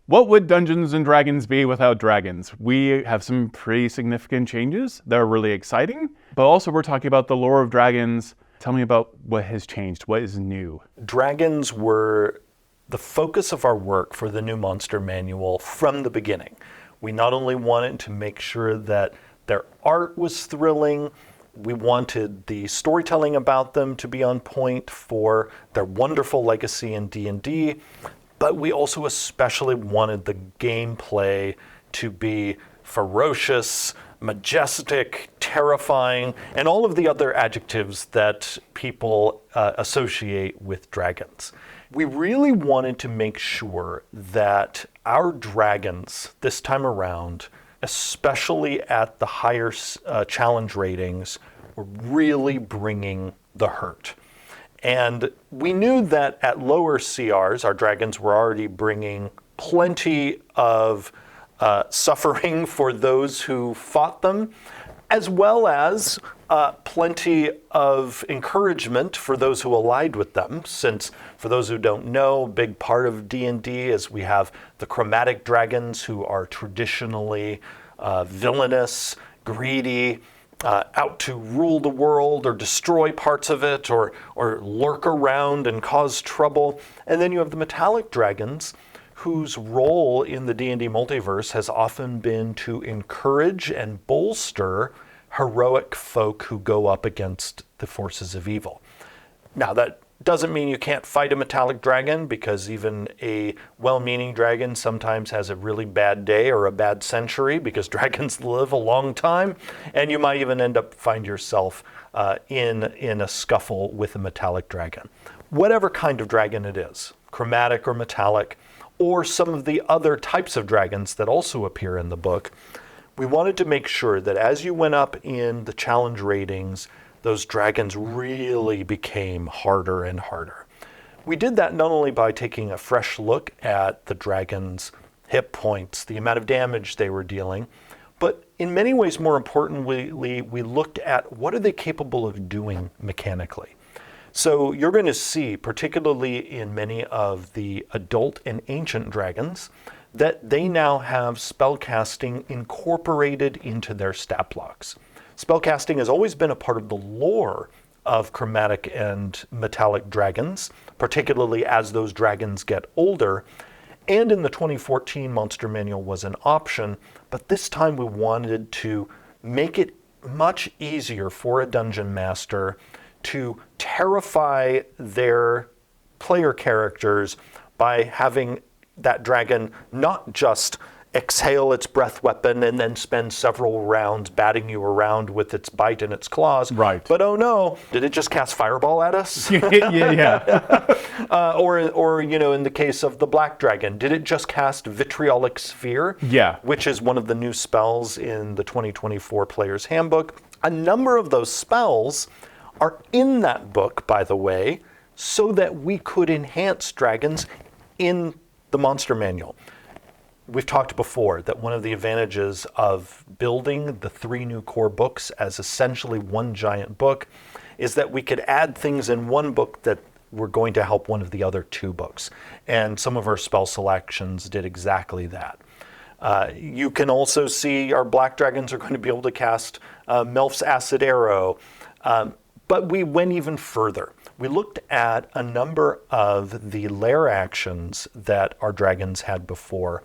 What would Dungeons and Dragons be without dragons? We have some pretty significant changes that are really exciting, but also we're talking about the lore of dragons. Tell me about what has changed, what is new? Dragons were the focus of our work for the new Monster Manual from the beginning. We not only wanted to make sure that their art was thrilling, we wanted the storytelling about them to be on point for their wonderful legacy in D&D, but we also especially wanted the gameplay to be ferocious, majestic, terrifying, and all of the other adjectives that people associate with dragons. We really wanted to make sure that our dragons this time around, especially at the higher challenge ratings, were really bringing the hurt. And we knew that at lower CRs, our dragons were already bringing plenty of suffering for those who fought them, as well as plenty of encouragement for those who allied with them, since for those who don't know, a big part of D&D is we have the chromatic dragons who are traditionally villainous, greedy, out to rule the world or destroy parts of it or lurk around and cause trouble. And then you have the metallic dragons whose role in the D&D multiverse has often been to encourage and bolster heroic folk who go up against the forces of evil. Now, that doesn't mean you can't fight a metallic dragon, because even a well-meaning dragon sometimes has a really bad day or a bad century, because dragons live a long time, and you might even end up find yourself in a scuffle with a metallic dragon. Whatever kind of dragon it is, chromatic or metallic, or some of the other types of dragons that also appear in the book, we wanted to make sure that as you went up in the challenge ratings, those dragons really became harder and harder. We did that not only by taking a fresh look at the dragons' hit points, the amount of damage they were dealing, but in many ways more importantly, we looked at what are they capable of doing mechanically. So you're going to see, particularly in many of the adult and ancient dragons, that they now have spellcasting incorporated into their stat blocks. Spellcasting has always been a part of the lore of chromatic and metallic dragons, particularly as those dragons get older. And in the 2014 Monster Manual was an option, but this time we wanted to make it much easier for a dungeon master to terrify their player characters by having that dragon not just exhale its breath weapon and then spend several rounds batting you around with its bite and its claws. Right. But oh no, did it just cast fireball at us? Yeah. Or in the case of the black dragon, did it just cast vitriolic sphere? Yeah. Which is one of the new spells in the 2024 Player's Handbook. A number of those spells are in that book, by the way, so that we could enhance dragons in the Monster Manual. We've talked before that one of the advantages of building the 3 new core books as essentially one giant book is that we could add things in one book that were going to help one of the other 2 books. And some of our spell selections did exactly that. You can also see our black dragons are going to be able to cast Melf's Acid Arrow. But we went even further. We looked at a number of the lair actions that our dragons had before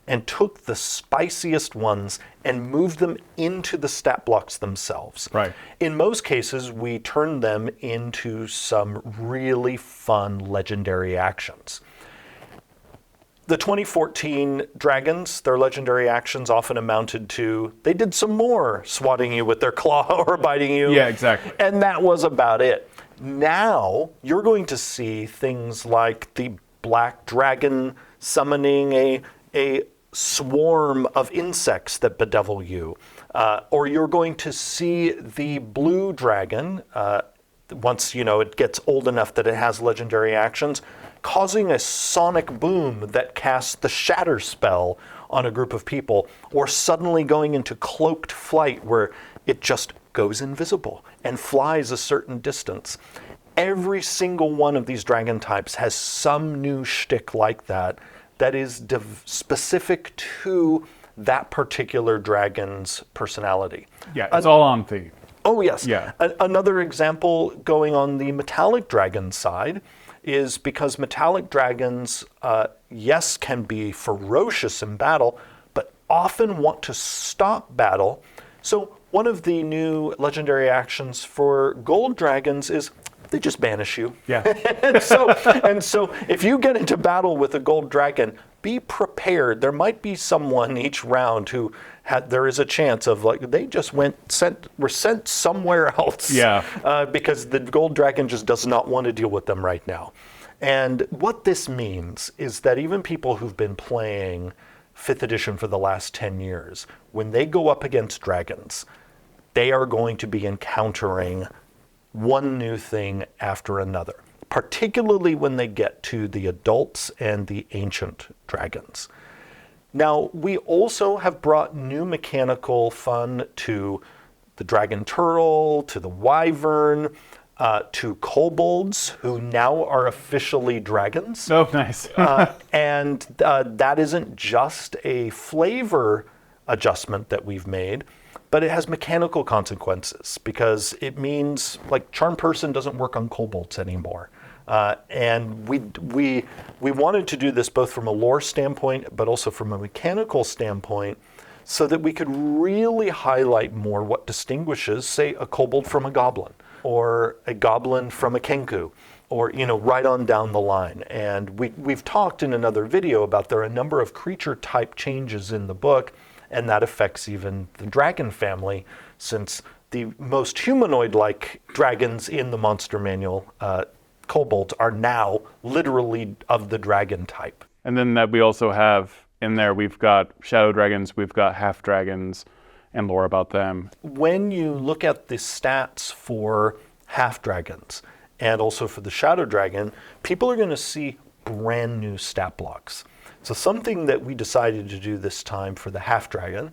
and took the spiciest ones and moved them into the stat blocks themselves. Right. In most cases, we turned them into some really fun legendary actions. The 2014 dragons, their legendary actions often amounted to, they did some more swatting you with their claw or biting you. Yeah, exactly. And that was about it. Now, you're going to see things like the black dragon summoning a swarm of insects that bedevil you. Or you're going to see the blue dragon, once it gets old enough that it has legendary actions, causing a sonic boom that casts the shatter spell on a group of people, or suddenly going into cloaked flight where it just goes invisible and flies a certain distance. Every single one of these dragon types has some new shtick like that that is specific to that particular dragon's personality. Yeah, it's all on theme. Oh, yes. Yeah. Another example going on the metallic dragon side is because metallic dragons, yes, can be ferocious in battle, but often want to stop battle. So one of the new legendary actions for gold dragons is they just banish you. Yeah. and so if you get into battle with a gold dragon, be prepared. There might be someone each round who there is a chance of like they just were sent somewhere else. Yeah. Because the gold dragon just does not want to deal with them right now. And what this means is that even people who've been playing 5th edition for the last 10 years, when they go up against dragons, they are going to be encountering one new thing after another, particularly when they get to the adults and the ancient dragons. Now, we also have brought new mechanical fun to the dragon turtle, to the wyvern, to kobolds, who now are officially dragons. Oh, nice. And that isn't just a flavor adjustment that we've made, but it has mechanical consequences because it means like Charm Person doesn't work on kobolds anymore. And we wanted to do this both from a lore standpoint, but also from a mechanical standpoint, so that we could really highlight more what distinguishes, say, a kobold from a goblin, or a goblin from a kenku, or right on down the line. And we've talked in another video about there are a number of creature type changes in the book, and that affects even the dragon family, since the most humanoid-like dragons in the monster manual, kobolds, are now literally of the dragon type. And then that we also have in there, we've got shadow dragons, we've got half dragons, and lore about them. When you look at the stats for half dragons and also for the shadow dragon, people are going to see brand new stat blocks. So something that we decided to do this time for the half dragon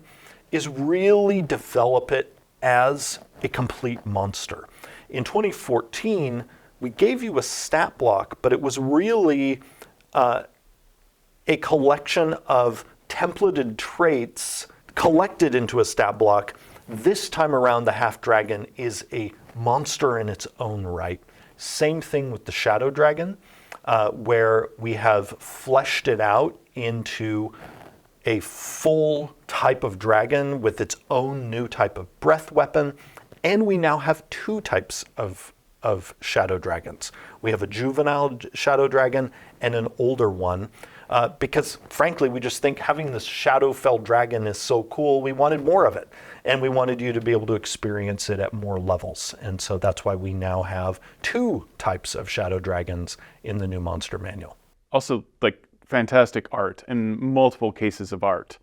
is really develop it as a complete monster. In 2014, we gave you a stat block, but it was really a collection of templated traits collected into a stat block. This time around, the half dragon is a monster in its own right. Same thing with the shadow dragon, where we have fleshed it out into a full type of dragon with its own new type of breath weapon, and we now have 2 types of shadow dragons. We have a juvenile shadow dragon and an older one, because frankly, we just think having this Shadowfell dragon is so cool, we wanted more of it. And we wanted you to be able to experience it at more levels. And so that's why we now have 2 types of shadow dragons in the new monster manual. Also, like, fantastic art and multiple cases of art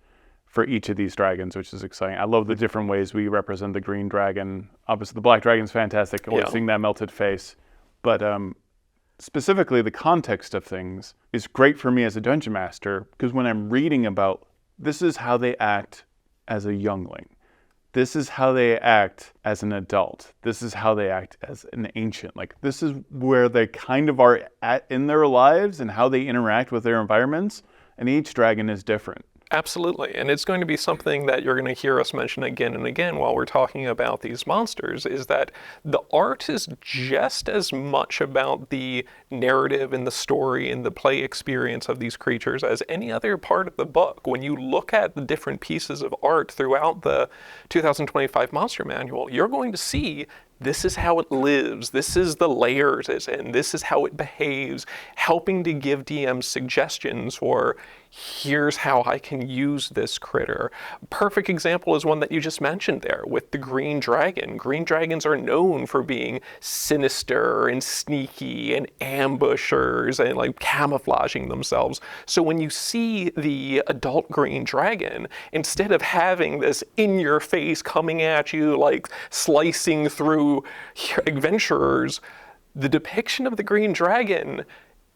for each of these dragons, which is exciting. I love the different ways we represent the green dragon. Obviously, the black dragon's fantastic, always seeing that melted face. But specifically, the context of things is great for me as a dungeon master, because when I'm reading about this is how they act as a youngling, this is how they act as an adult, this is how they act as an ancient, like this is where they kind of are at in their lives and how they interact with their environments, and each dragon is different. Absolutely, and it's going to be something that you're going to hear us mention again and again while we're talking about these monsters, is that the art is just as much about the narrative and the story and the play experience of these creatures as any other part of the book. When you look at the different pieces of art throughout the 2025 Monster Manual, you're going to see this is how it lives, this is the layers it's in, this is how it behaves, helping to give DMs suggestions for here's how I can use this critter. Perfect example is one that you just mentioned there with the green dragon. Green dragons are known for being sinister and sneaky and ambushers and like camouflaging themselves. So when you see the adult green dragon, instead of having this in your face coming at you like slicing through adventurers, the depiction of the green dragon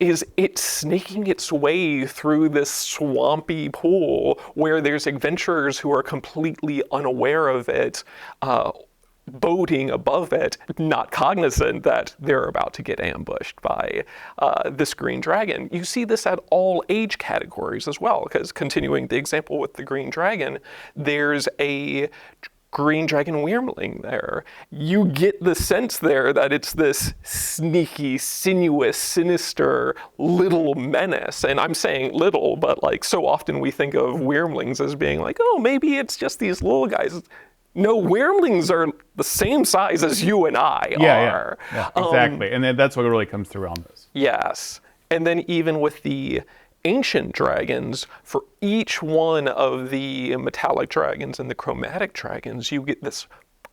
is it snaking its way through this swampy pool where there's adventurers who are completely unaware of it, boating above it, not cognizant that they're about to get ambushed by this green dragon. You see this at all age categories as well, because continuing the example with the green dragon, there's a green dragon wyrmling there. You get the sense there that it's this sneaky, sinuous, sinister little menace. And I'm saying little, but like so often we think of wyrmlings as being like, oh, maybe it's just these little guys. No, wyrmlings are the same size as you and I are. Yeah, exactly. And then that's what really comes through on this. Yes. And then even with the ancient dragons, for each one of the metallic dragons and the chromatic dragons, you get this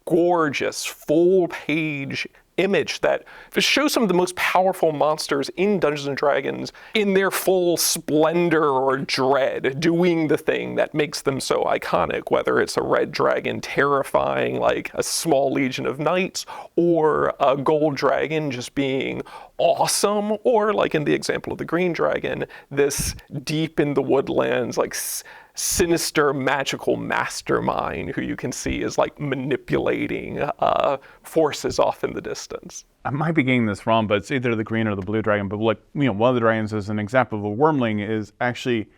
gorgeous full-page image that shows some of the most powerful monsters in Dungeons & Dragons in their full splendor or dread, doing the thing that makes them so iconic, whether it's a red dragon terrifying like a small legion of knights, or a gold dragon just being awesome, or like in the example of the green dragon, this deep in the woodlands, like sinister magical mastermind who you can see is like manipulating forces off in the distance. I might be getting this wrong, but it's either the green or the blue dragon. But like, one of the dragons as an example of a wyrmling is actually,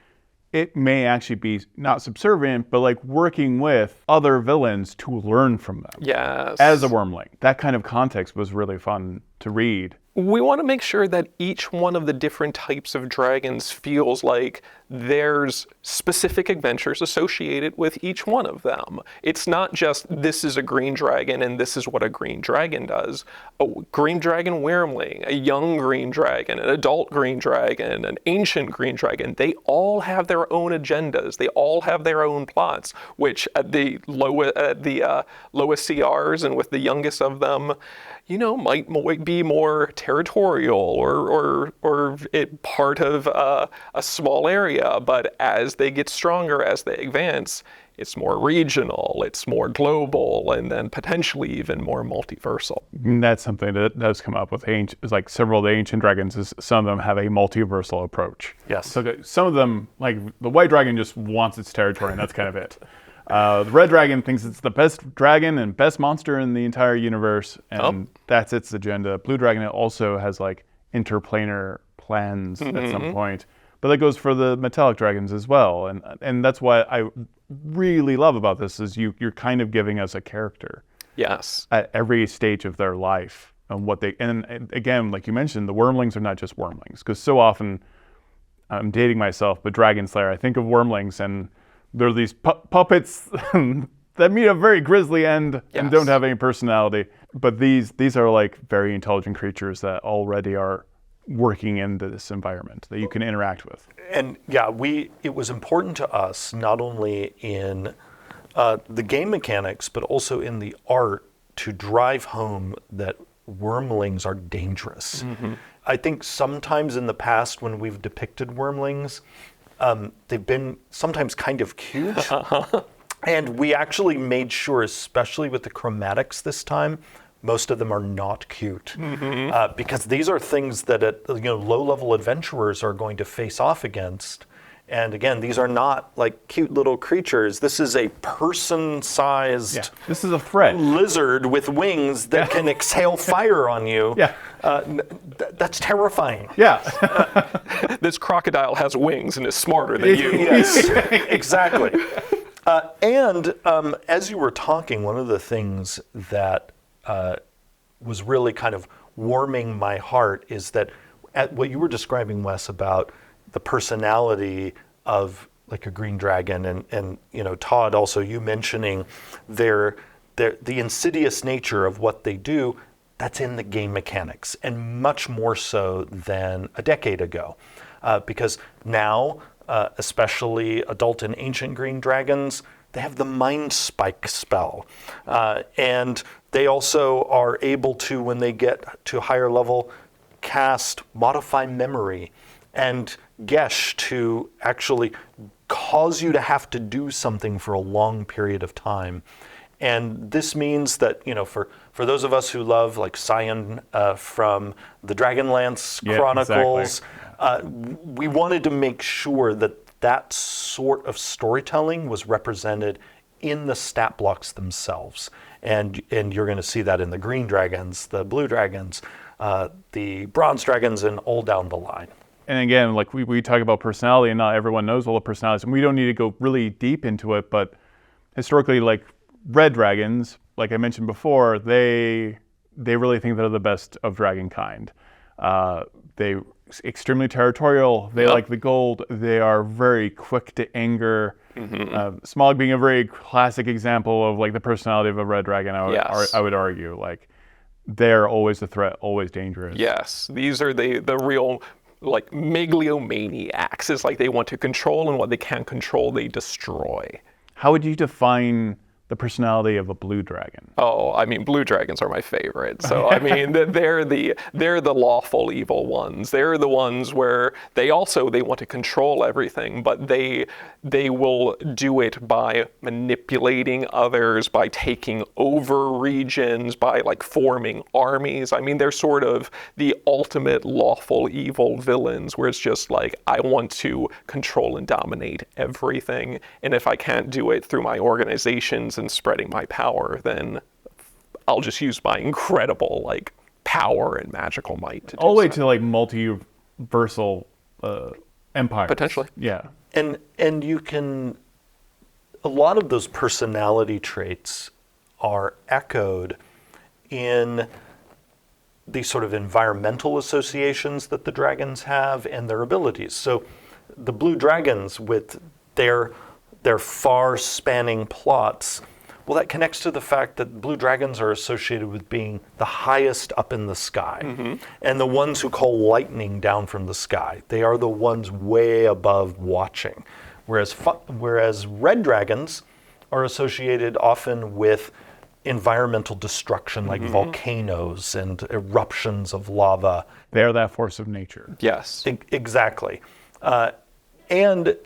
it may actually be not subservient, but like working with other villains to learn from them. Yes. As a wyrmling. That kind of context was really fun to read. We want to make sure that each one of the different types of dragons feels like there's specific adventures associated with each one of them. It's not just this is a green dragon and this is what a green dragon does. A green dragon wyrmling, a young green dragon, an adult green dragon, an ancient green dragon, they all have their own agendas. They all have their own plots, which at the lowest CRs and with the youngest of them, might be more territorial or it part of a small area. But as they get stronger, as they advance, it's more regional, it's more global, and then potentially even more multiversal. And that's something that does come up with like several of the ancient dragons. Is some of them have a multiversal approach. Yes. So some of them, like the white dragon, just wants its territory, and that's kind of it. The red dragon thinks it's the best dragon and best monster in the entire universe, and that's its agenda. Blue dragon also has like interplanar plans at some point, but that goes for the metallic dragons as well. And that's what I really love about this is you're kind of giving us a character. Yes. At every stage of their life and and again, like you mentioned, the wyrmlings are not just wyrmlings, because so often I'm dating myself, but Dragon Slayer, I think of wyrmlings and there are these puppets that meet a very grisly end and don't have any personality. But these are like very intelligent creatures that already are working into this environment that you can interact with. And it was important to us, not only in the game mechanics, but also in the art, to drive home that wyrmlings are dangerous. Mm-hmm. I think sometimes in the past when we've depicted wyrmlings, they've been sometimes kind of cute. And we actually made sure, especially with the chromatics this time, most of them are not cute. Mm-hmm. Because these are things that low-level adventurers are going to face off against. And again, these are not like cute little creatures. This is a person-sized this is a threat. Lizard with wings that can exhale fire on you. Yeah. That's terrifying. Yeah. This crocodile has wings and is smarter than you. Yes, exactly. And as you were talking, one of the things that was really kind of warming my heart is that at what you were describing, Wes, about the personality of like a green dragon, and Todd, also you mentioning the insidious nature of what they do, that's in the game mechanics, and much more so than a decade ago. Because now, especially adult and ancient green dragons, they have the Mind Spike spell. And they also are able to, when they get to higher level, cast Modify Memory and Gesh to actually cause you to have to do something for a long period of time. And this means that, for those of us who love like Scion from the Dragonlance Chronicles, we wanted to make sure that sort of storytelling was represented in the stat blocks themselves. And you're going to see that in the green dragons, the blue dragons, the bronze dragons, and all down the line. And again, like we talk about personality, and not everyone knows all the personalities, and we don't need to go really deep into it, but historically, like red dragons, like I mentioned before, they really think they're the best of dragon kind. They extremely territorial. They like the gold. They are very quick to anger. Smaug being a very classic example of like the personality of a red dragon. I would argue, like they're always a threat, always dangerous. Yes, these are the real like megalomaniacs. It's like they want to control, and what they can't control, they destroy. How would you define the personality of a blue dragon? Oh, I mean, blue dragons are my favorite. So I mean, they're the lawful evil ones. They're the ones where they want to control everything, but they will do it by manipulating others, by taking over regions, by like forming armies. I mean, they're sort of the ultimate lawful evil villains, where it's just like, I want to control and dominate everything, and if I can't do it through my organizations and spreading my power, then I'll just use my incredible like power and magical might to do all the way so. to like multiversal empires. Potentially. Yeah. And you can, a lot of those personality traits are echoed in these sort of environmental associations that the dragons have and their abilities. So the blue dragons with their far-spanning plots, well, that connects to the fact that blue dragons are associated with being the highest up in the sky, and the ones who call lightning down from the sky. They are the ones way above watching, whereas red dragons are associated often with environmental destruction, like volcanoes and eruptions of lava. They're that force of nature. Yes. Exactly. And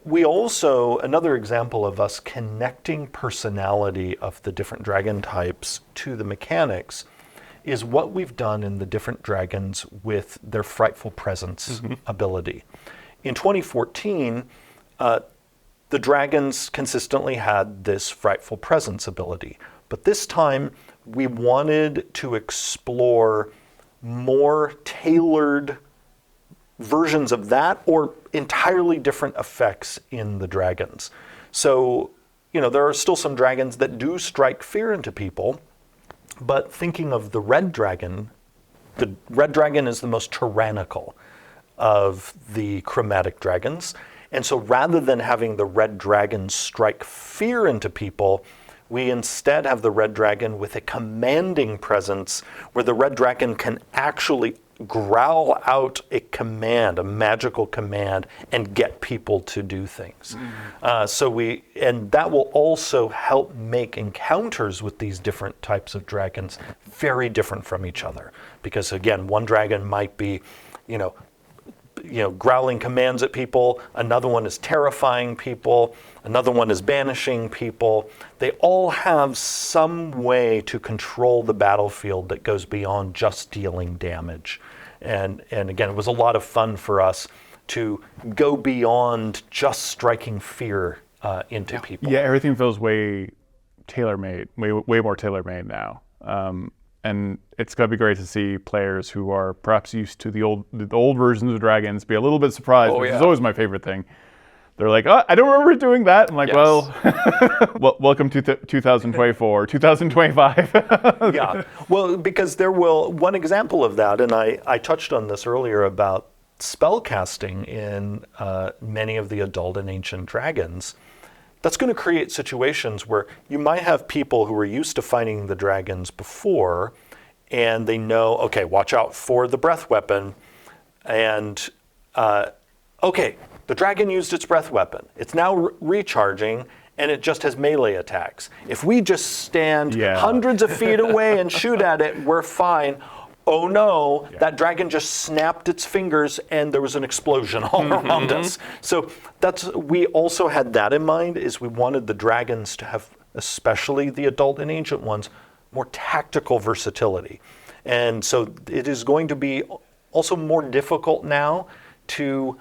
we also, another example of us connecting personality of the different dragon types to the mechanics is what we've done in the different dragons with their frightful presence ability. In 2014, the dragons consistently had this frightful presence ability, but this time we wanted to explore more tailored versions of that, or entirely different effects in the dragons. So, there are still some dragons that do strike fear into people, but thinking of the red dragon is the most tyrannical of the chromatic dragons. And so rather than having the red dragon strike fear into people, we instead have the red dragon with a commanding presence, where the red dragon can actually growl out a command, a magical command, and get people to do things. And that will also help make encounters with these different types of dragons very different from each other. Because again, one dragon might be, growling commands at people, another one is terrifying people, another one is banishing people. They all have some way to control the battlefield that goes beyond just dealing damage. And again, it was a lot of fun for us to go beyond just striking fear into people. Yeah, everything feels way tailor-made, way more tailor-made now. And it's going to be great to see players who are perhaps used to the old versions of dragons be a little bit surprised, which is always my favorite thing. They're like, oh, I don't remember doing that. I'm like, well, welcome to 2024, 2025. Yeah, well, because one example of that, and I touched on this earlier about spell casting in many of the adult and ancient dragons. That's going to create situations where you might have people who are used to fighting the dragons before, and they know, okay, watch out for the breath weapon, and okay, the dragon used its breath weapon. It's now recharging, and it just has melee attacks. If we just stand hundreds of feet away and shoot at it, we're fine. Oh no, that dragon just snapped its fingers and there was an explosion all around us. So we also had that in mind, is we wanted the dragons to have, especially the adult and ancient ones, more tactical versatility. And so it is going to be also more difficult now to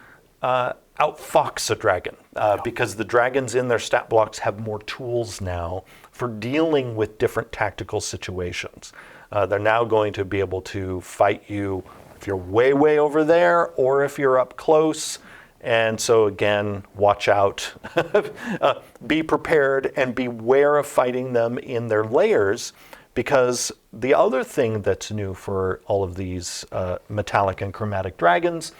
outfox a dragon because the dragons in their stat blocks have more tools now for dealing with different tactical situations. They're now going to be able to fight you if you're way, way over there or if you're up close. And so again, watch out, be prepared and beware of fighting them in their lairs, because the other thing that's new for all of these metallic and chromatic dragons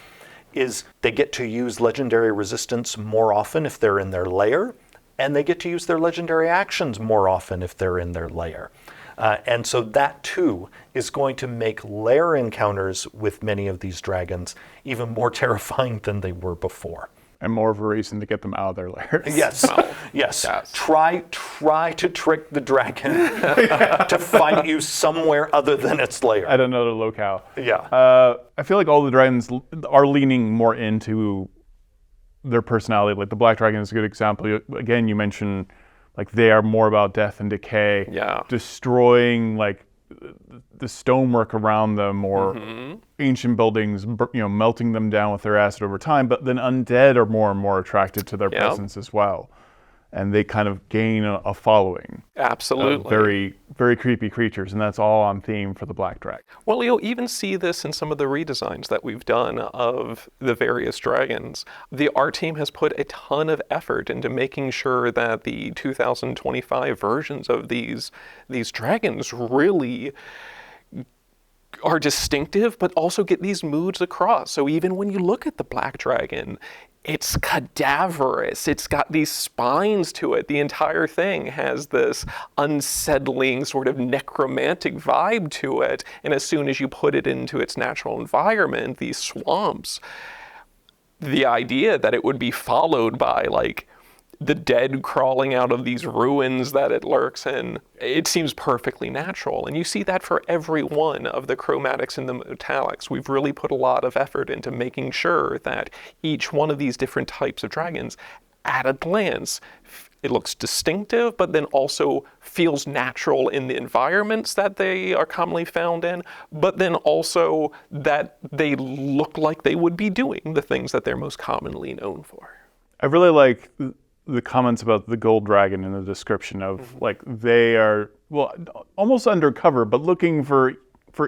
is they get to use legendary resistance more often if they're in their lair, and they get to use their legendary actions more often if they're in their lair. And so that too is going to make lair encounters with many of these dragons even more terrifying than they were before. And more of a reason to get them out of their lairs. Yes, yes. Try to trick the dragon to fight you somewhere other than its lair. At another locale. Yeah. I feel like all the dragons are leaning more into their personality. Like the Black Dragon is a good example. Again, you mentioned like they are more about death and decay. Yeah. Destroying like the stonework around them or ancient buildings, melting them down with their acid over time. But then undead are more and more attracted to their presence as well. And they kind of gain a following. Absolutely. Very, very creepy creatures, and that's all on theme for the Black Dragon. Well, you'll even see this in some of the redesigns that we've done of the various dragons. The art team has put a ton of effort into making sure that the 2025 versions of these dragons really are distinctive, but also get these moods across. So even when you look at the Black Dragon, it's cadaverous. It's got these spines to it. The entire thing has this unsettling sort of necromantic vibe to it. And as soon as you put it into its natural environment, these swamps, the idea that it would be followed by like the dead crawling out of these ruins that it lurks in, it seems perfectly natural. And you see that for every one of the chromatics and the metallics. We've really put a lot of effort into making sure that each one of these different types of dragons, at a glance, it looks distinctive, but then also feels natural in the environments that they are commonly found in, but then also that they look like they would be doing the things that they're most commonly known for. I really like the comments about the gold dragon in the description of like they are almost undercover but looking for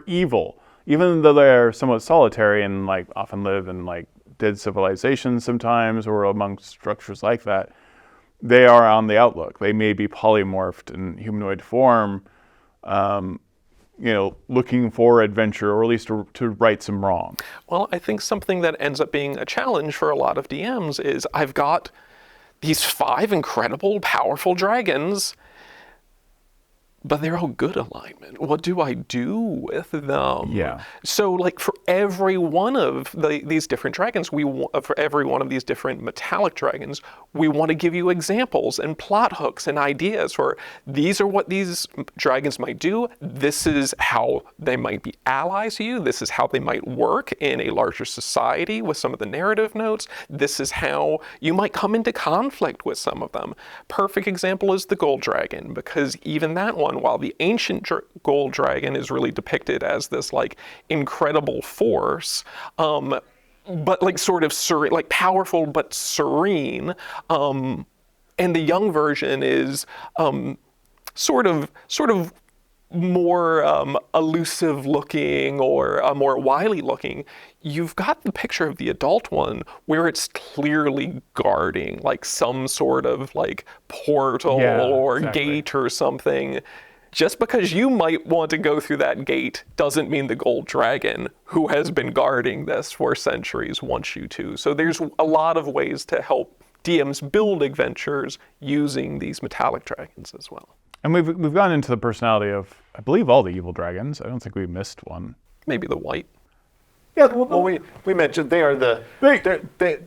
evil, even though they're somewhat solitary and like often live in like dead civilizations sometimes or amongst structures like that. They are on the outlook. They may be polymorphed in humanoid form, looking for adventure or at least to right some wrong. Well, I think something that ends up being a challenge for a lot of DMs is I've got these 5 incredible, powerful dragons, but they're all good alignment. What do I do with them? Yeah. So, like for every one of these different dragons, for every one of these different metallic dragons, we want to give you examples and plot hooks and ideas for these are what these dragons might do. This is how they might be allies to you. This is how they might work in a larger society with some of the narrative notes. This is how you might come into conflict with some of them. Perfect example is the gold dragon, because even that one, while the ancient gold dragon is really depicted as this like incredible force, but like sort of like powerful but serene, and the young version is sort of more elusive looking or more wily looking. You've got the picture of the adult one where it's clearly guarding like some sort of like portal or gate or something. Just because you might want to go through that gate doesn't mean the gold dragon, who has been guarding this for centuries, wants you to. So there's a lot of ways to help DMs build adventures using these metallic dragons as well. And we've gone into the personality of, I believe, all the evil dragons. I don't think we missed one. Maybe the white. Yeah, well, we mentioned they are they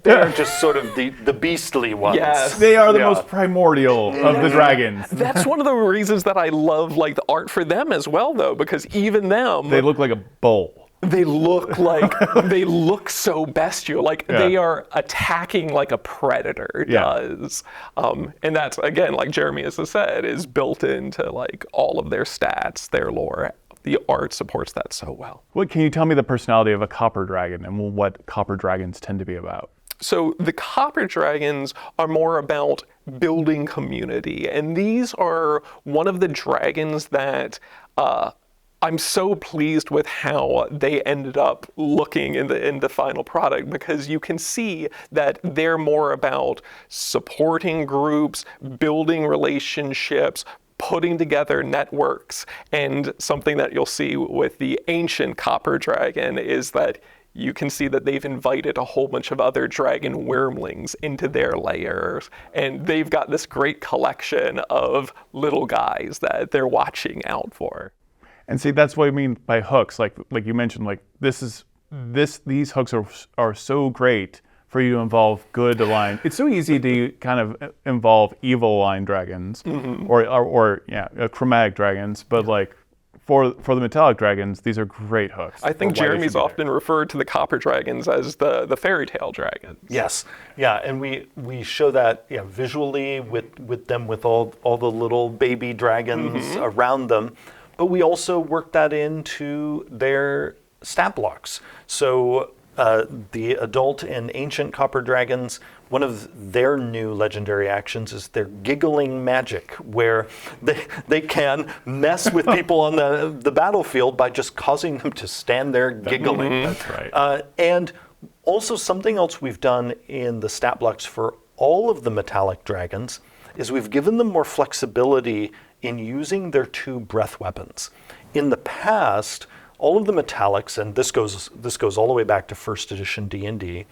are just sort of the beastly ones. Yes. They are the most primordial of the dragons. That's one of the reasons that I love like the art for them as well, though, because even them, They look like a bull. they look like they look so bestial, like they are attacking like a predator does. And that's, again, like Jeremy has said, is built into like all of their stats, their lore. The art supports that so well. What can you tell me the personality of a copper dragon and what copper dragons tend to be about? So the copper dragons are more about building community, and these are one of the dragons that I'm so pleased with how they ended up looking in the final product, because you can see that they're more about supporting groups, building relationships, putting together networks. And something that you'll see with the ancient copper dragon is that you can see that they've invited a whole bunch of other dragon wyrmlings into their lairs, and they've got this great collection of little guys that they're watching out for. And see, that's what I mean by hooks. Like you mentioned, like these hooks are so great for you to involve good aligned. It's so easy to kind of involve evil aligned dragons, or chromatic dragons, but like for the metallic dragons, these are great hooks. I think Jeremy's often referred to the copper dragons as the fairy tale dragons. Yes, yeah, and we show that visually with them with all the little baby dragons around them, but we also work that into their stat blocks. So the adult and ancient copper dragons, one of their new legendary actions is their giggling magic, where they can mess with people on the battlefield by just causing them to stand there giggling. That's right. And also something else we've done in the stat blocks for all of the metallic dragons is we've given them more flexibility in using their 2 breath weapons. In the past, all of the metallics, and this goes all the way back to first edition D&D,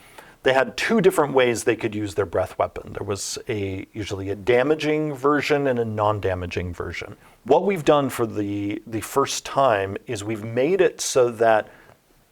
they had 2 different ways they could use their breath weapon. There was usually a damaging version and a non-damaging version. What we've done for the first time is we've made it so that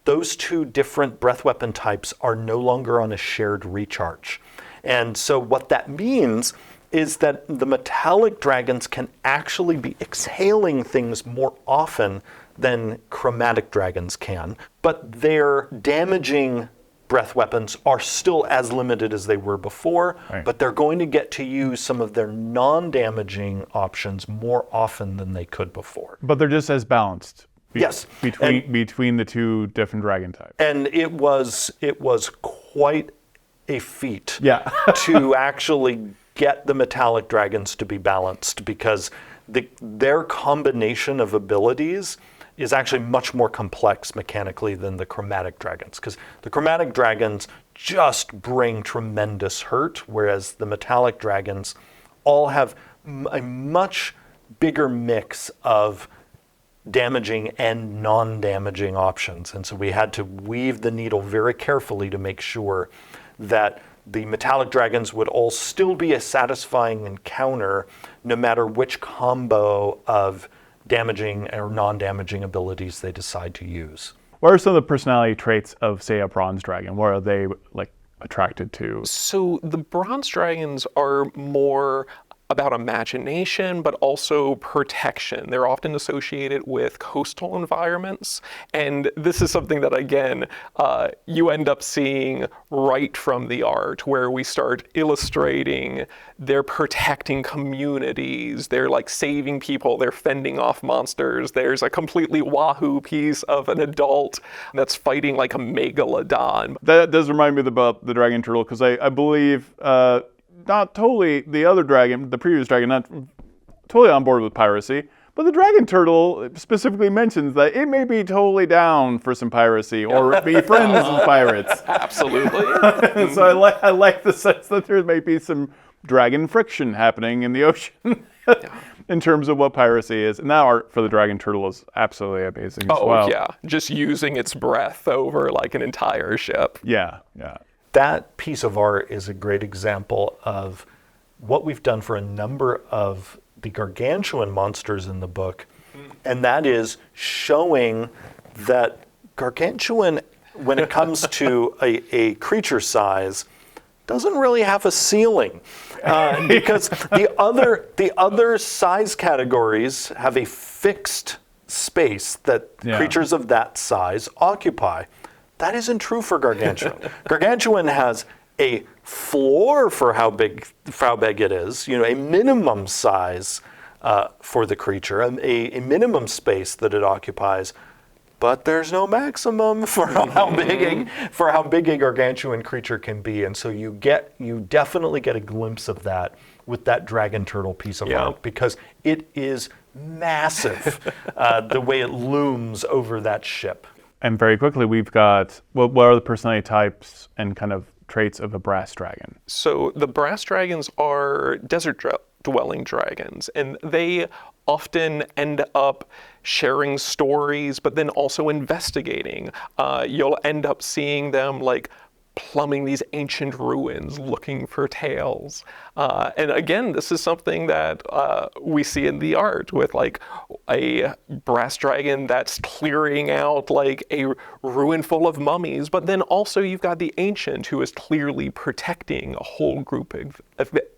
those 2 different breath weapon types are no longer on a shared recharge. And so what that means is that the metallic dragons can actually be exhaling things more often than chromatic dragons can, but their damaging breath weapons are still as limited as they were before, but they're going to get to use some of their non-damaging options more often than they could before. But they're just as balanced. Yes. Between the 2 different dragon types. And it was quite a feat Yeah. to actually get the metallic dragons to be balanced, because their combination of abilities is actually much more complex mechanically than the chromatic dragons, because the chromatic dragons just bring tremendous hurt, whereas the metallic dragons all have a much bigger mix of damaging and non-damaging options. And so we had to weave the needle very carefully to make sure that the metallic dragons would all still be a satisfying encounter no matter which combo of damaging or non-damaging abilities they decide to use. What are some of the personality traits of, say, a bronze dragon? What are they like attracted to? So the bronze dragons are more about imagination, but also protection. They're often associated with coastal environments. And this is something that, again, you end up seeing right from the art, where we start illustrating they're protecting communities, they're like saving people, they're fending off monsters. There's a completely wahoo piece of an adult that's fighting like a megalodon. That does remind me about the dragon turtle, because I believe not totally the other dragon, the previous dragon, not totally on board with piracy, but the dragon turtle specifically mentions that it may be totally down for some piracy or be friends with pirates. Absolutely. So I like the sense that there may be some dragon friction happening in the ocean in terms of what piracy is. And that art for the dragon turtle is absolutely amazing as well. Oh yeah, just using its breath over like an entire ship. Yeah. That piece of art is a great example of what we've done for a number of the gargantuan monsters in the book, and that is showing that gargantuan, when it comes to a creature size, doesn't really have a ceiling, because the other size categories have a fixed space that creatures of that size occupy. That isn't true for gargantuan. Gargantuan has a floor for how big it is, a minimum size for the creature, a minimum space that it occupies, but there's no maximum for how big a gargantuan creature can be. And so you definitely get a glimpse of that with that dragon turtle piece of art, because it is massive, the way it looms over that ship. And very quickly, we've got, what are the personality types and kind of traits of a brass dragon? So the brass dragons are desert dwelling dragons, and they often end up sharing stories, but then also investigating. You'll end up seeing them like plumbing these ancient ruins, looking for tales. And again, this is something that we see in the art with like a brass dragon that's clearing out like a ruin full of mummies, but then also you've got the ancient who is clearly protecting a whole group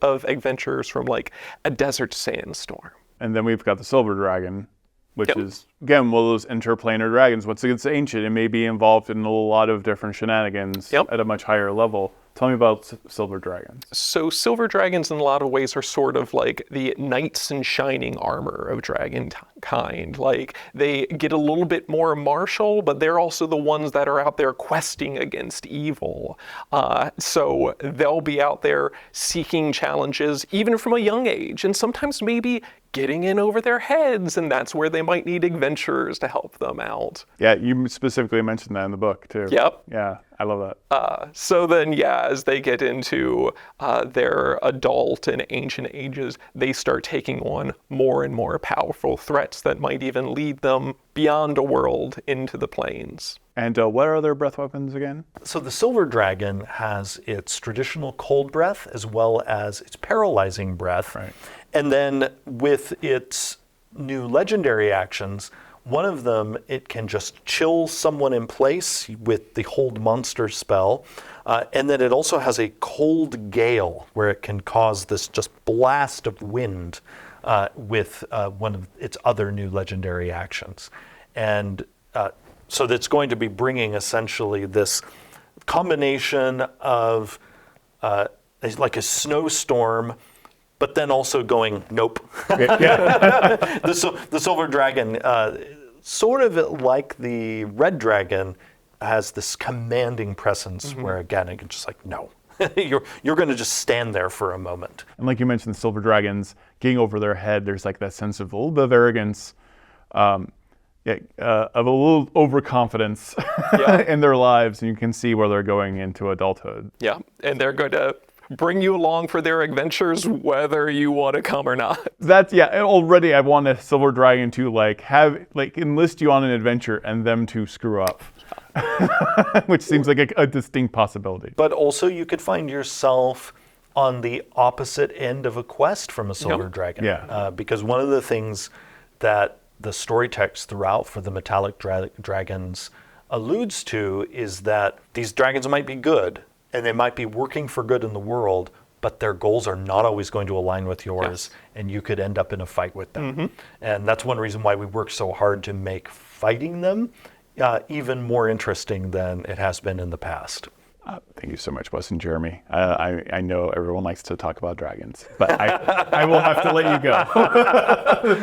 of adventurers from like a desert sandstorm. And then we've got the silver dragon, which is, again, one of those interplanar dragons. Once it's ancient, it may be involved in a lot of different shenanigans at a much higher level. Tell me about silver dragons. So silver dragons in a lot of ways are sort of like the knights in shining armor of dragon kind. Like they get a little bit more martial, but they're also the ones that are out there questing against evil. So they'll be out there seeking challenges even from a young age, and sometimes maybe getting in over their heads, and that's where they might need adventurers to help them out. Yeah, you specifically mentioned that in the book, too. Yep. Yeah, I love that. So then, as they get into their adult and ancient ages, they start taking on more and more powerful threats that might even lead them beyond a world into the plains. And what are their breath weapons again? So the silver dragon has its traditional cold breath as well as its paralyzing breath. Right. And then with its new legendary actions, one of them, it can just chill someone in place with the Hold Monster spell. And then it also has a cold gale where it can cause this just blast of wind with one of its other new legendary actions. And so that's going to be bringing essentially this combination of like a snowstorm, but then also going, nope. The silver dragon, sort of like the red dragon, has this commanding presence where, again, it can just like, no. You're going to just stand there for a moment. And like you mentioned, the silver dragons, getting over their head, there's like that sense of a little bit of arrogance, of a little overconfidence in their lives, and you can see where they're going into adulthood. Yeah, and they're going to bring you along for their adventures, whether you want to come or not. That's, already I want a silver dragon to enlist you on an adventure and them to screw up. Which seems like a distinct possibility. But also you could find yourself on the opposite end of a quest from a silver dragon. Yeah. Because one of the things that the story text throughout for the metallic dragons alludes to is that these dragons might be good, and they might be working for good in the world, but their goals are not always going to align with yours, and you could end up in a fight with them. And that's one reason why we work so hard to make fighting them even more interesting than it has been in the past. Thank you so much, Wes and Jeremy. I know everyone likes to talk about dragons, but I will have to let you go.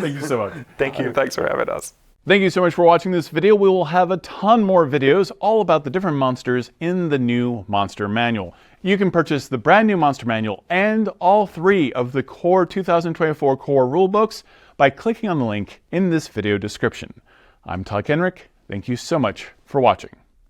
Thank you so much. Thank you. Thanks for having us. Thank you so much for watching this video. We will have a ton more videos all about the different monsters in the new Monster Manual. You can purchase the brand new Monster Manual and all 3 of the Core 2024 Core Rulebooks by clicking on the link in this video description. I'm Todd Kenrick. Thank you so much for watching.